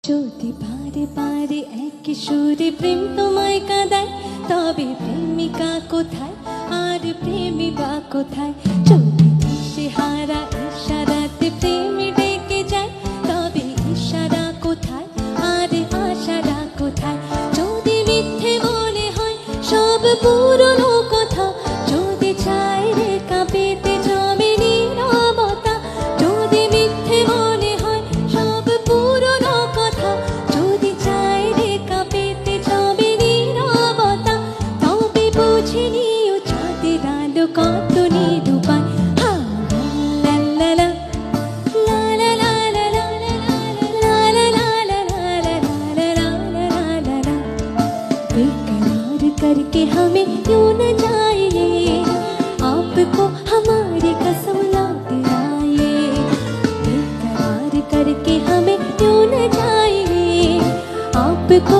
যদি বারে বারে একই সুরে প্রেম তোমায় কাঁদায়, তবে প্রেমিকা কোথায় আর প্রেমী বা কোথায়? যদি দিশেহারা ইশারাতে প্রেম ডেকে যায়, তবে ইশারা কোথায় আর আশারা কোথায়? যদি মিথ্যে মনে হয় সব পুরনো কথা, যদি চাই রে কাঁপিতে জমে নীরবতা, যদি মিথ্যে মনে হয় সব পুরনো কথা, যদি চাই রে কাঁপিতে জমে নীরবতা, তবে বুঝে নিও চাঁদের আলো কত নিরূপায়। बेकरार करके हमें क्यों न जाइए, आपको हमारी कसम लौट आए। बेकरार करके हमें क्यों न जाइए, आपको